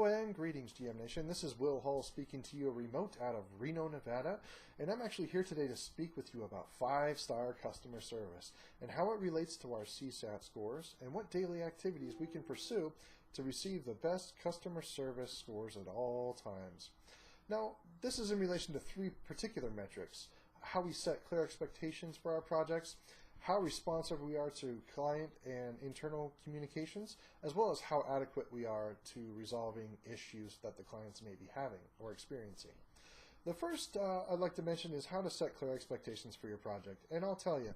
Hello and greetings, GM Nation. This is Will Hull speaking to you remote out of Reno, Nevada, and I'm actually here today to speak with you about 5-star customer service and how it relates to our CSAT scores and what daily activities we can pursue to receive the best customer service scores at all times. Now, this is in relation to 3 particular metrics: how we set clear expectations for our projects, how responsive we are to client and internal communications, as well as how adequate we are to resolving issues that the clients may be having or experiencing. The first I'd like to mention is how to set clear expectations for your project. And I'll tell you,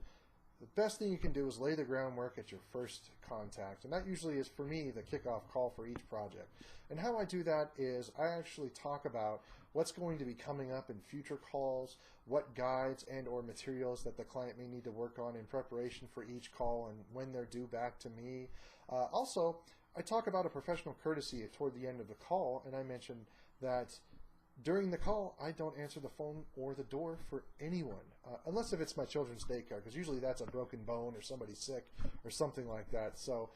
the best thing you can do is lay the groundwork at your first contact, and that usually is, for me, the kickoff call for each project. And how I do that is I actually talk about what's going to be coming up in future calls, what guides and or materials that the client may need to work on in preparation for each call and when they're due back to me. Also, I talk about a professional courtesy toward the end of the call, and I mention that during the call, I don't answer the phone or the door for anyone, unless if it's my children's daycare, because usually that's a broken bone or somebody's sick or something like that. So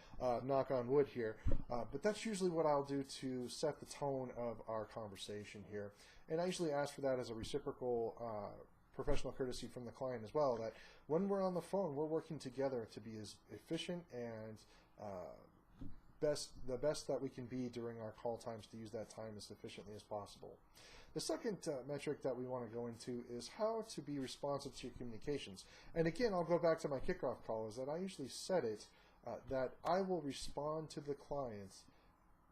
knock on wood here. But that's usually what I'll do to set the tone of our conversation here. And I usually ask for that as a reciprocal professional courtesy from the client as well, that when we're on the phone, we're working together to be as efficient and the best that we can be during our call times, to use that time as efficiently as possible. The second metric that we want to go into is how to be responsive to your communications. And again, I'll go back to my kickoff call, is that I usually set it that I will respond to the clients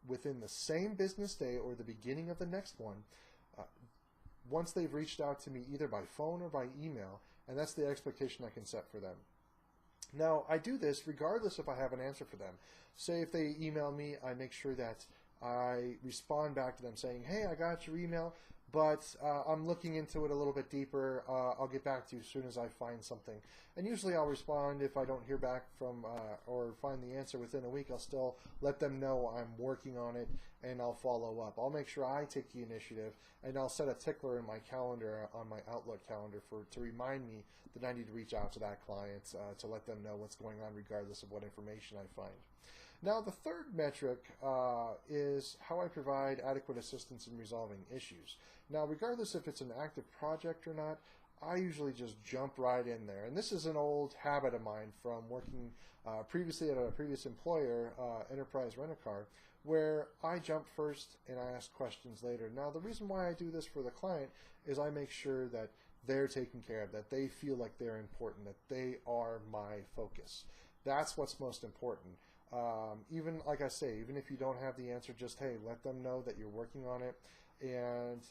within the same business day or the beginning of the next one, once they've reached out to me either by phone or by email, and that's the expectation I can set for them. Now, I do this regardless if I have an answer for them. Say if they email me, I make sure that I respond back to them saying, hey, I got your email, but I'm looking into it a little bit deeper. I'll get back to you as soon as I find something. And usually I'll respond if I don't hear back from or find the answer within a week. I'll still let them know I'm working on it, and I'll follow up. I'll make sure I take the initiative, and I'll set a tickler in my calendar, on my Outlook calendar, to remind me that I need to reach out to that client to let them know what's going on regardless of what information I find. Now, the third metric is how I provide adequate assistance in resolving issues. Now, regardless if it's an active project or not, I usually just jump right in there. And this is an old habit of mine from working previously at a previous employer, Enterprise Rent-A-Car, where I jump first and I ask questions later. Now, the reason why I do this for the client is I make sure that they're taken care of, that they feel like they're important, that they are my focus. That's what's most important. Even, like I say, even if you don't have the answer, just, hey, let them know that you're working on it. And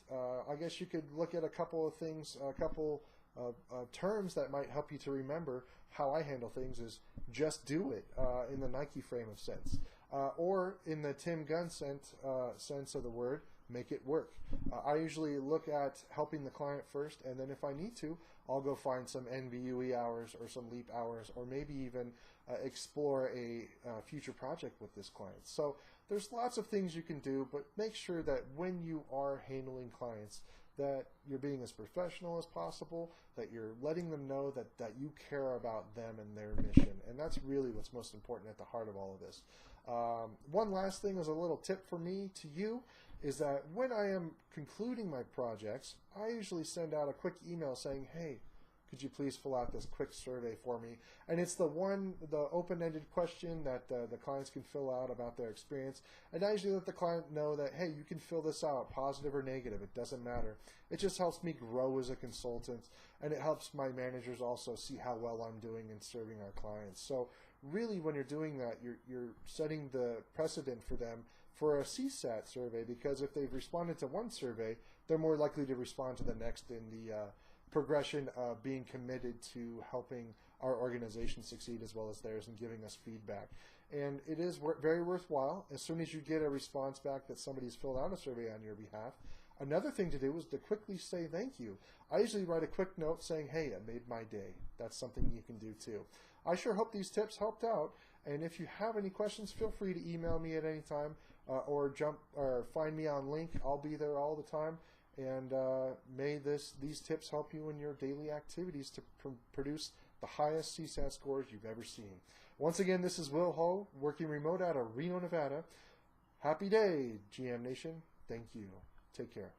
I guess you could look at a couple of things, a couple of terms that might help you to remember how I handle things is just do it, in the Nike frame of sense. Or in the Tim Gunn sense of the word, make it work. I usually look at helping the client first, and then if I need to, I'll go find some NVUE hours or some LEAP hours, or maybe even explore a future project with this client. So there's lots of things you can do, but make sure that when you are handling clients, that you're being as professional as possible, that you're letting them know that you care about them and their mission. And that's really what's most important at the heart of all of this. One last thing as a little tip for me to you is that when I am concluding my projects, I usually send out a quick email saying, hey, could you please fill out this quick survey for me? And it's the open-ended question that the clients can fill out about their experience. And I usually let the client know that, hey, you can fill this out, positive or negative, it doesn't matter. It just helps me grow as a consultant, and it helps my managers also see how well I'm doing in serving our clients. So really, when you're doing that, you're setting the precedent for them for a CSAT survey, because if they've responded to one survey, they're more likely to respond to the next in the progression of being committed to helping our organization succeed as well as theirs and giving us feedback. And it is very worthwhile. As soon as you get a response back that somebody's filled out a survey on your behalf, another thing to do is to quickly say thank you. I usually write a quick note saying, hey, I made my day. That's something you can do too. I sure hope these tips helped out, and if you have any questions, feel free to email me at any time or find me on Link. I'll be there all the time. And may these tips help you in your daily activities to produce the highest CSAT scores you've ever seen. Once again, this is Will Hull, working remote out of Reno, Nevada. Happy day, GM Nation. Thank you. Take care.